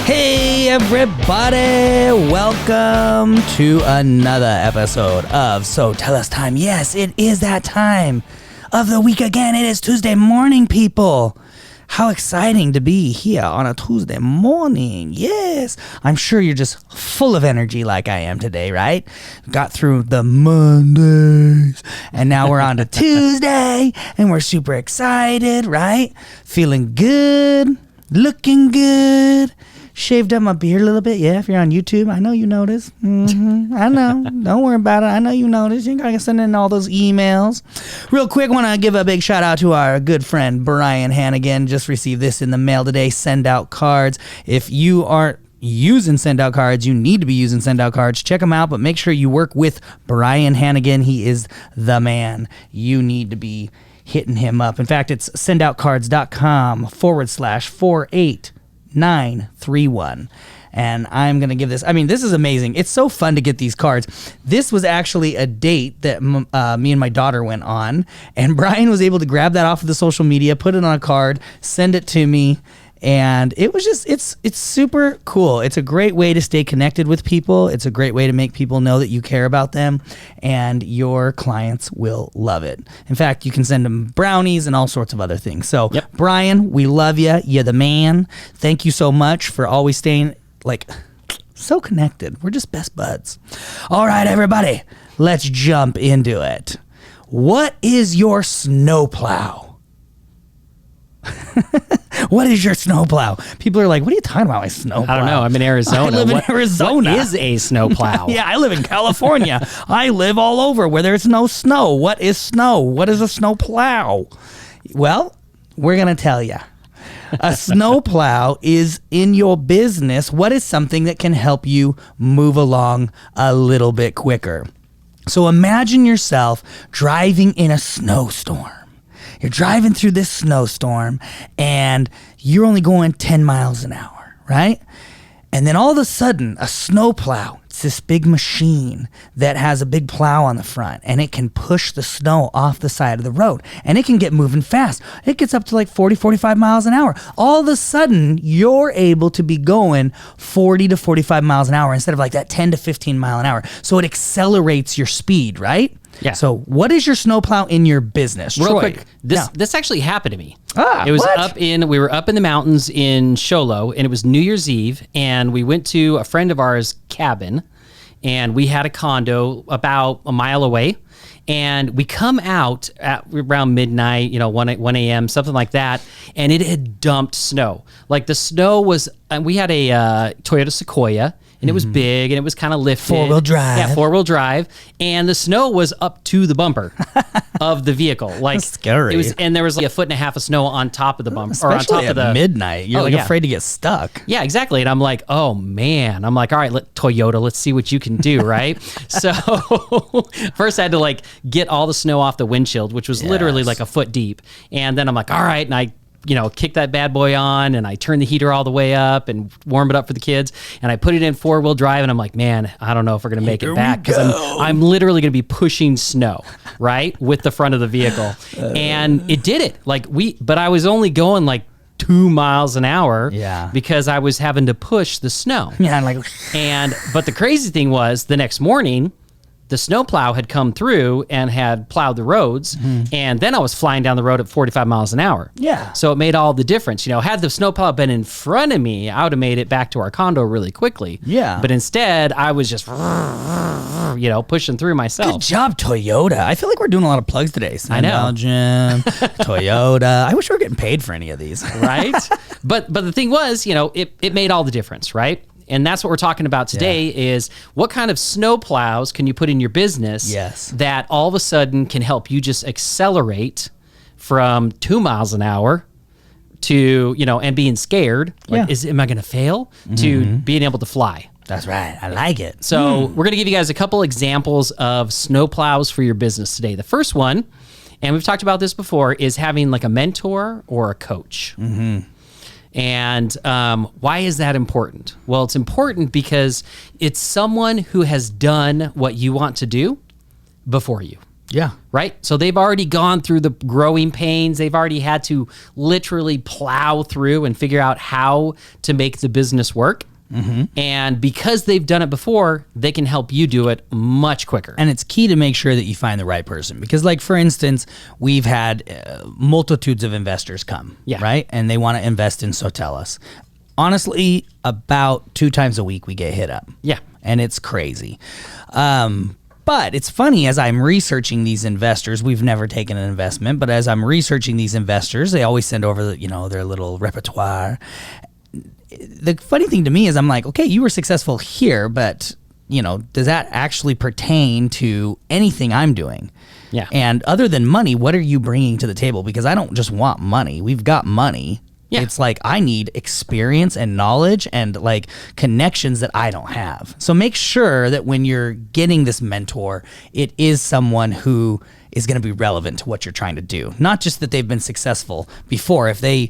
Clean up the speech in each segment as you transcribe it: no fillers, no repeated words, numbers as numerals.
Hey everybody, welcome to another episode of SoTellUs Time. Yes, it is that time of the week again. It is Tuesday morning, people. How exciting to be here on a Tuesday morning. Yes, I'm sure you're just full of energy like I am today, right? Got through the Mondays, and now we're on to Tuesday, and we're super excited, right? Feeling good, looking good. Shaved up my beard a little bit. Yeah, if you're on YouTube, I know you noticed. I know. Don't worry about it. I know you noticed. You gotta send in all those emails. Real quick, want to give a big shout out to our good friend Brian Hannigan. Just received this in the mail today. Send out cards. If you aren't using send out cards, you need to be using send out cards. Check them out, but make sure you work with Brian Hannigan. He is the man. You need to be hitting him up. In fact, it's sendoutcards.com/48 931, and I'm gonna give this. I mean, this is amazing. It's so fun to get these cards. This was actually a date that me and my daughter went on, and Brian was able to grab that off of the social media, put it on a card, send it to me, and it was just it's super cool. It's a great way to stay connected with people. It's a great way to make people know that you care about them, and your clients will love it. In fact, you can send them brownies and all sorts of other things. So, yep. Brian, we love you. You're the man. Thank you so much for always staying so connected. We're just best buds. All right, everybody, let's jump into it. What is your snowplow? What is your snowplow? People are like, what are you talking about, my snowplow? I don't know. I'm in Arizona. I live in Arizona. What is a snowplow? Yeah, I live in California. I live all over where there's no snow. What is snow? What is a snowplow? Well, we're going to tell you. A snowplow is in your business. What is something that can help you move along a little bit quicker? So imagine yourself driving in a snowstorm. You're driving through this snowstorm and you're only going 10 miles an hour, right? And then all of a sudden, a snowplow, it's this big machine that has a big plow on the front, and it can push the snow off the side of the road, and it can get moving fast. It gets up to like 40, 45 miles an hour. All of a sudden, you're able to be going 40 to 45 miles an hour instead of like that 10 to 15 mile an hour. So it accelerates your speed, right? Yeah. So what is your snowplow in your business? Real Troy? quick, this actually happened to me. It was we were up in the mountains in Sholo, and it was New Year's Eve, and we went to a friend of ours' cabin, and we had a condo about a mile away, and we come out at around midnight, 1 a.m., something like that, and it had dumped snow. Like the snow was, we had a Toyota Sequoia, and it was big, and it was kind of lifted. Four-wheel drive. Yeah, four-wheel drive. And the snow was up to the bumper of the vehicle. Like, that's scary. And there was like a foot and a half of snow on top of the bumper. Especially or on top at of the midnight. You're afraid to get stuck. Yeah, exactly. And I'm like, oh, man. I'm like, all right, Toyota, let's see what you can do, right? So first I had to get all the snow off the windshield, which was literally like a foot deep. And then I'm like, all right, and I kick that bad boy on, and I turn the heater all the way up and warm it up for the kids, and I put it in 4-wheel drive, and I'm like, man, I don't know if we're going to make it back, because I'm literally going to be pushing snow, right, with the front of the vehicle. And it did it. But I was only going 2 miles an hour because I was having to push the snow. Yeah, but the crazy thing was, the next morning, the snowplow had come through and had plowed the roads, and then I was flying down the road at 45 miles an hour. Yeah. So it made all the difference. Had the snowplow been in front of me, I would have made it back to our condo really quickly. Yeah. But instead, I was just, pushing through myself. Good job, Toyota. I feel like we're doing a lot of plugs today. I know. Belgium, Toyota. I wish we were getting paid for any of these. Right? But the thing was, it made all the difference, right? And that's what we're talking about today is what kind of snow plows can you put in your business that all of a sudden can help you just accelerate from 2 miles an hour to, and being scared, am I going to fail, to being able to fly. That's right. I like it. So we're going to give you guys a couple examples of snow plows for your business today. The first one, and we've talked about this before, is having a mentor or a coach. And why is that important? Well, it's important because it's someone who has done what you want to do before you. Yeah. Right? So they've already gone through the growing pains. They've already had to literally plow through and figure out how to make the business work. And because they've done it before, they can help you do it much quicker. And it's key to make sure that you find the right person. Because, like, for instance, we've had multitudes of investors come, right? And they want to invest in SoTellUs. Honestly, about 2 times a week we get hit up. Yeah. And it's crazy. But it's funny, as I'm researching these investors, we've never taken an investment, but as I'm researching these investors, they always send over their little repertoire. The funny thing to me is I'm like, okay, you were successful here, but does that actually pertain to anything I'm doing? Yeah. And other than money, what are you bringing to the table? Because I don't just want money. We've got money. Yeah. It's like I need experience and knowledge and like connections that I don't have. So make sure that when you're getting this mentor, it is someone who is going to be relevant to what you're trying to do. Not just that they've been successful before. If they,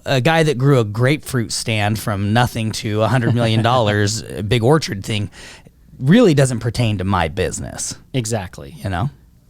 a guy that grew a grapefruit stand from nothing to $100 million, a big orchard thing, really doesn't pertain to my business. Exactly.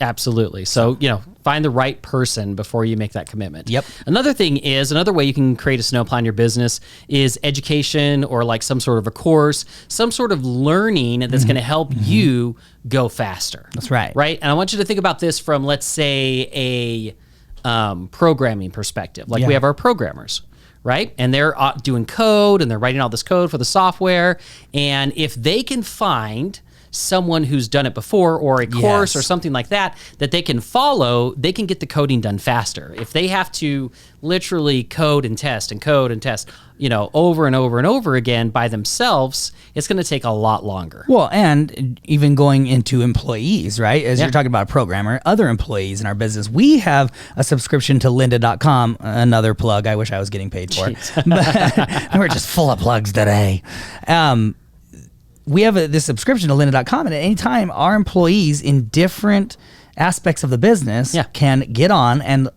Absolutely. So, find the right person before you make that commitment. Yep. Another way you can create a snowplow in your business is education, or like some sort of a course, some sort of learning that's going to help you go faster. That's right. Right. And I want you to think about this from, let's say, a programming perspective. Like we have our programmers, right? And they're doing code and they're writing all this code for the software. And if they can find someone who's done it before, or a course or something like that they can follow, they can get the coding done faster. If they have to literally code and test over and over and over again by themselves, it's going to take a lot longer. Well, and even going into employees, right? As you're talking about a programmer, other employees in our business, we have a subscription to lynda.com, another plug I wish I was getting paid for. But we're just full of plugs today. We have this subscription to lynda.com, and at any time, our employees in different aspects of the business can get on and,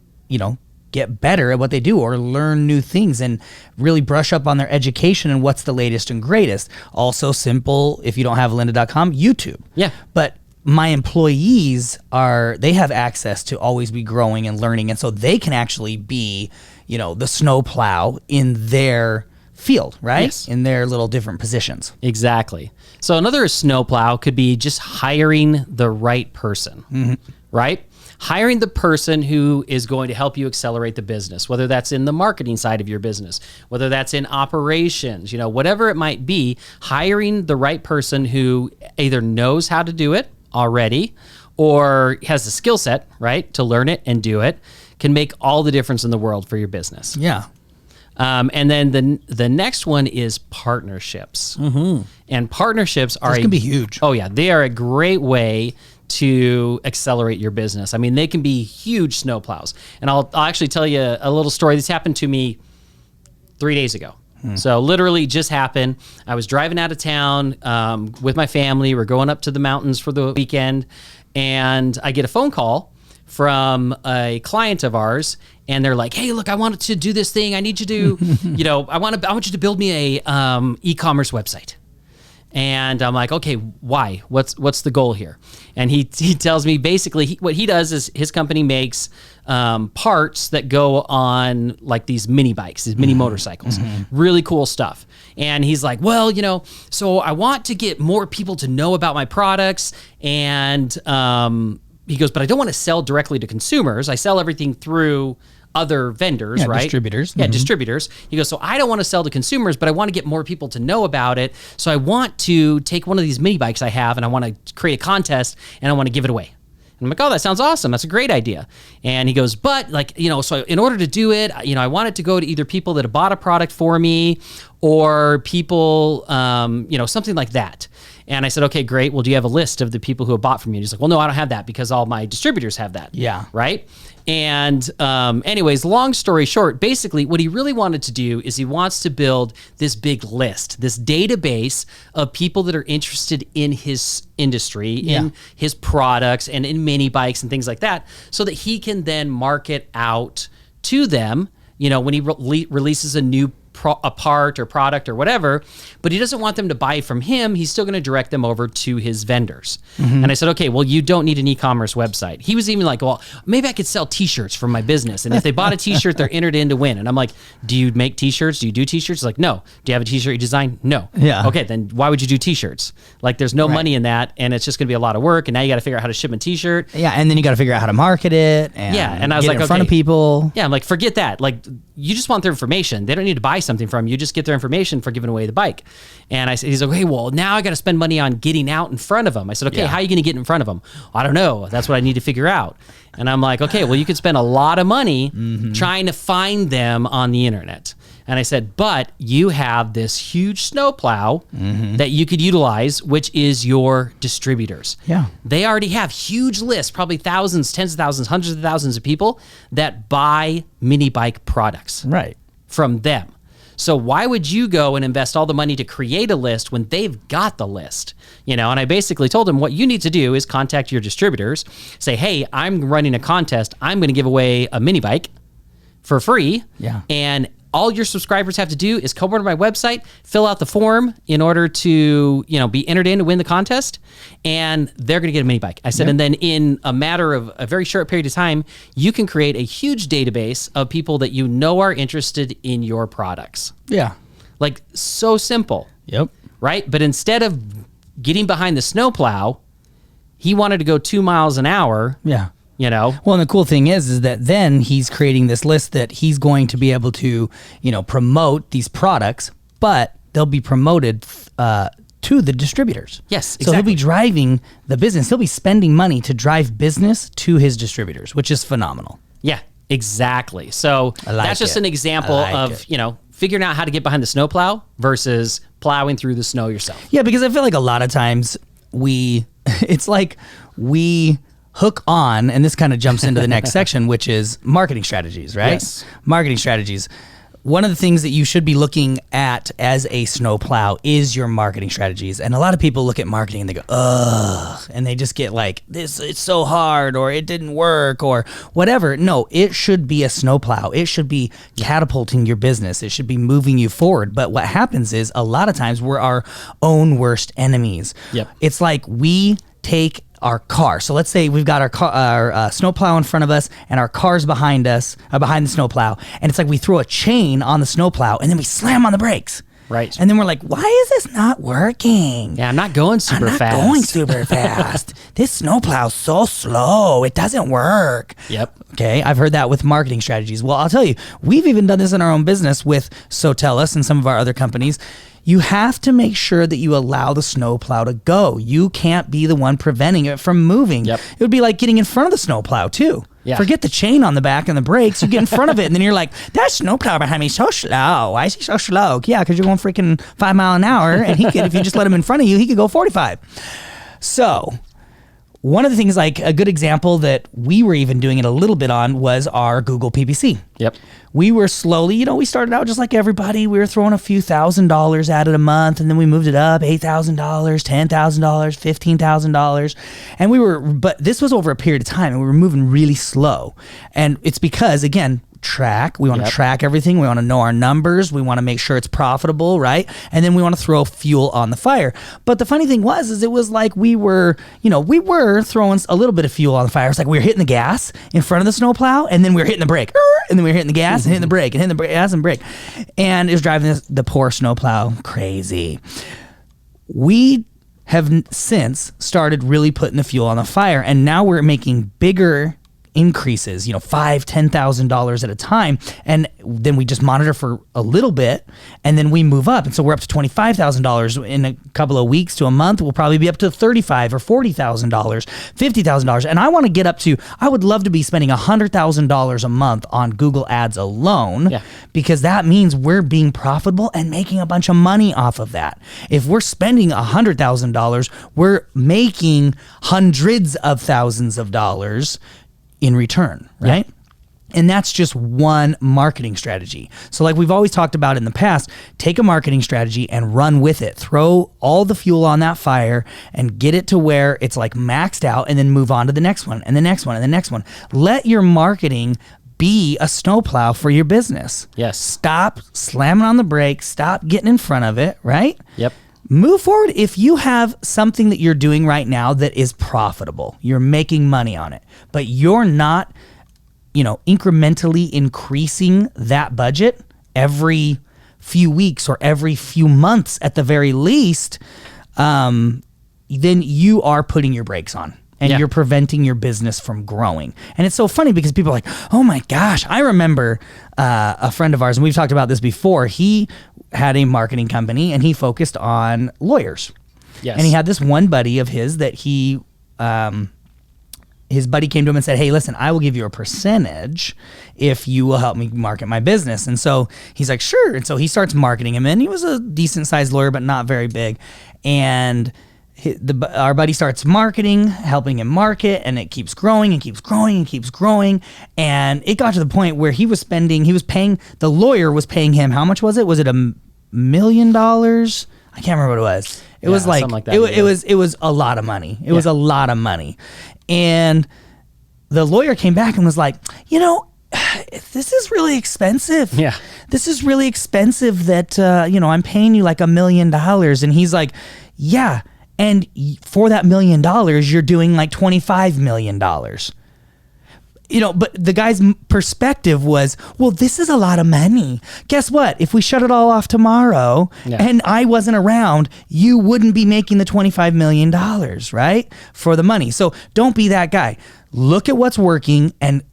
get better at what they do, or learn new things and really brush up on their education and what's the latest and greatest. Also simple, if you don't have lynda.com, YouTube. Yeah. But my employees they have access to always be growing and learning, and so they can actually be, the snowplow in their field, right? Yes. In their little different positions. Exactly. So another snowplow could be just hiring the right person, right? Hiring the person who is going to help you accelerate the business, whether that's in the marketing side of your business, whether that's in operations, whatever it might be, hiring the right person who either knows how to do it already or has the skill set, right, to learn it and do it, can make all the difference in the world for your business. Yeah. And then the next one is partnerships. And partnerships can be huge. Oh yeah, they are a great way to accelerate your business. I mean, they can be huge snowplows. And I'll actually tell you a little story. This happened to me 3 days ago. So literally just happened. I was driving out of town with my family. We're going up to the mountains for the weekend, and I get a phone call from a client of ours, and they're like, "Hey, look, I wanted to do this thing. I need you to, I want you to build me a e-commerce website." And I'm like, "Okay, why? What's the goal here?" And he tells me basically what he does is his company makes parts that go on like these mini bikes, these mini motorcycles, really cool stuff. And he's like, "Well, so I want to get more people to know about my products, and he goes, but I don't want to sell directly to consumers. I sell everything through other vendors, right? Distributors. Yeah, distributors." He goes, "So I don't want to sell to consumers, but I want to get more people to know about it. So I want to take one of these mini bikes I have, and I want to create a contest, and I want to give it away." And I'm like, "Oh, that sounds awesome. That's a great idea." And he goes, "But so in order to do it, I want it to go to either people that have bought a product for me, or people, something like that." And I said, "Okay, great. Well, do you have a list of the people who have bought from you?" And he's like, "Well, no, I don't have that because all my distributors have that." Yeah. Right? And anyways, long story short, basically what he really wanted to do is he wants to build this big list, this database of people that are interested in his industry, in his products, and in mini bikes and things like that, so that he can then market out to them, when he releases a new a part or product or whatever, but he doesn't want them to buy from him. He's still going to direct them over to his vendors. And I said, okay, well, you don't need an e-commerce website. He was even like, well, maybe I could sell t-shirts from my business. And if they bought a t-shirt, they're entered in to win. And I'm like, do you make t-shirts? Do you do t-shirts? He's like, no. Do you have a t-shirt you design? No. Yeah. Okay, then why would you do t-shirts? Like, there's no money in that, and it's just going to be a lot of work. And now you got to figure out how to ship a t-shirt. Yeah, and then you got to figure out how to market it. And and I was get like, it in front of people. Yeah, I'm like, forget that. Like, you just want their information. They don't need to buy something from you. Just get their information for giving away the bike. And I said, he's like, okay, well, now I got to spend money on getting out in front of them. I said, okay, how are you going to get in front of them? I don't know. That's what I need to figure out. And I'm like, okay, well, you could spend a lot of money trying to find them on the internet. And I said, but you have this huge snowplow that you could utilize, which is your distributors. Yeah. They already have huge lists, probably thousands, tens of thousands, hundreds of thousands of people that buy mini bike products from them. So why would you go and invest all the money to create a list when they've got the list? And I basically told him what you need to do is contact your distributors, say, hey, I'm running a contest. I'm going to give away a mini bike for free. Yeah. And all your subscribers have to do is come over to my website, fill out the form in order to, be entered in to win the contest, and they're going to get a mini bike. I said, and then in a matter of a very short period of time, you can create a huge database of people that are interested in your products. Yeah. Like, so simple. Yep. Right? But instead of getting behind the snowplow, he wanted to go 2 miles an hour. Yeah. Well, and the cool thing is that then he's creating this list that he's going to be able to, promote these products, but they'll be promoted to the distributors. Yes, exactly. So he'll be driving the business. He'll be spending money to drive business to his distributors, which is phenomenal. Yeah, exactly. So that's just an example of, figuring out how to get behind the snowplow versus plowing through the snow yourself. Yeah, because I feel like a lot of times it's like we hook on, and this kind of jumps into the next section, which is marketing strategies, right? Yes. Marketing strategies. One of the things that you should be looking at as a snowplow is your marketing strategies. And a lot of people look at marketing and they go, ugh, and they just get like, this, it's so hard, or it didn't work, or whatever. No, it should be a snowplow. It should be catapulting your business. It should be moving you forward. But what happens is a lot of times we're our own worst enemies. Yep. It's like we take our car. So let's say we've got our snowplow in front of us and our car's behind us, behind the snowplow. And it's like we throw a chain on the snowplow and then we slam on the brakes. Right. And then we're like, why is this not working? Yeah, I'm not going super fast. This snowplow's so slow. It doesn't work. Yep. Okay, I've heard that with marketing strategies. Well, I'll tell you, we've even done this in our own business with SoTellUs and some of our other companies. You have to make sure that you allow the snowplow to go. You can't be the one preventing it from moving. Yep. It would be like getting in front of the snowplow too. Yeah. Forget the chain on the back and the brakes. You get in front of it, and then you're like, that snowplow behind me is so slow. Why is he so slow? Yeah, because you're going freaking 5 miles an hour, and he could, if you just let him in front of you, he could go 45. So one of the things, like a good example that we were even doing it a little bit on was our Google PPC. Yep. We were slowly, we started out just like everybody. We were throwing a few $1,000s at it a month, and then we moved it up, $8,000, $10,000, $15,000. And but this was over a period of time, and we were moving really slow. And it's because, again, we want to track everything. We want to know our numbers. We want to make sure it's profitable, right? And then we want to throw fuel on the fire. But the funny thing is it was like we were throwing a little bit of fuel on the fire. It's like we were hitting the gas in front of the snowplow, and then we were hitting the brake, and then we were hitting the gas and hitting the brake and hitting the gas and brake. And it was driving the poor snowplow crazy. We have since started really putting the fuel on the fire, and now we're making bigger increases, $5,000, $10,000 at a time. And then we just monitor for a little bit, and then we move up. And so we're up to $25,000 in a couple of weeks to a month. We'll probably be up to $35,000 or $40,000, $50,000. And I would love to be spending $100,000 a month on Google ads alone, because that means we're being profitable and making a bunch of money off of that. If we're spending $100,000, we're making hundreds of thousands of dollars in return, right? And that's just one marketing strategy. So like we've always talked about in the past, take a marketing strategy and run with it. Throw all the fuel on that fire and get it to where it's like maxed out, and then move on to the next one and the next one and the next one. Let your marketing be a snowplow for your business. Yes. Stop slamming on the brakes. Stop getting in front of it, right? Yep. Move forward. If you have something that you're doing right now that is profitable, you're making money on it, but you're not, incrementally increasing that budget every few weeks or every few months at the very least, then you are putting your brakes on. And you're preventing your business from growing. And it's so funny because people are like, oh my gosh, I remember a friend of ours, and we've talked about this before. He had a marketing company and he focused on lawyers. Yes. And he had this one buddy of his that his buddy came to him and said, hey, listen, I will give you a percentage if you will help me market my business. And so he's like, sure. And so he starts marketing him in. He was a decent sized lawyer, but not very big. And our buddy starts marketing, helping him market, and it keeps growing and keeps growing and keeps growing. And it got to the point where the lawyer was paying him, how much was it? Was it $1 million? I can't remember what it was. It was like that, it was a lot of money. It was a lot of money. And the lawyer came back and was like, this is really expensive. Yeah. This is really expensive that, I'm paying you like $1 million. And he's like, yeah. And for that $1 million, you're doing like $25 million. But the guy's perspective was, well, this is a lot of money. Guess what? If we shut it all off tomorrow and I wasn't around, you wouldn't be making the $25 million, right? For the money. So don't be that guy. Look at what's working and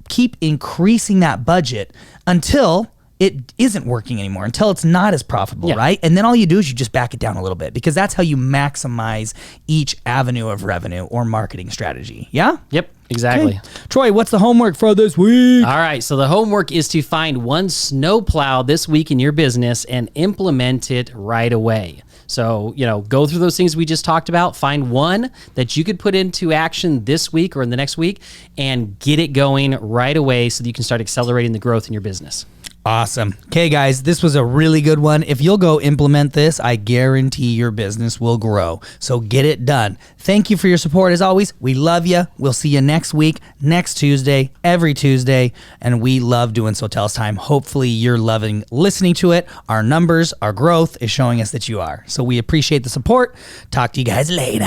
keep increasing that budget until it isn't working anymore, until it's not as profitable, right? And then all you do is you just back it down a little bit, because that's how you maximize each avenue of revenue or marketing strategy. Yeah? Yep, exactly. Okay. Troy, what's the homework for this week? All right, so the homework is to find one snowplow this week in your business and implement it right away. So, go through those things we just talked about, find one that you could put into action this week or in the next week, and get it going right away so that you can start accelerating the growth in your business. Awesome. Okay, guys, this was a really good one. If you'll go implement this, I guarantee your business will grow. So get it done. Thank you for your support as always. We love you. We'll see you next week, next Tuesday, every Tuesday. And we love doing SoTellUs Time. Hopefully you're loving listening to it. Our numbers, our growth is showing us that you are. So we appreciate the support. Talk to you guys later.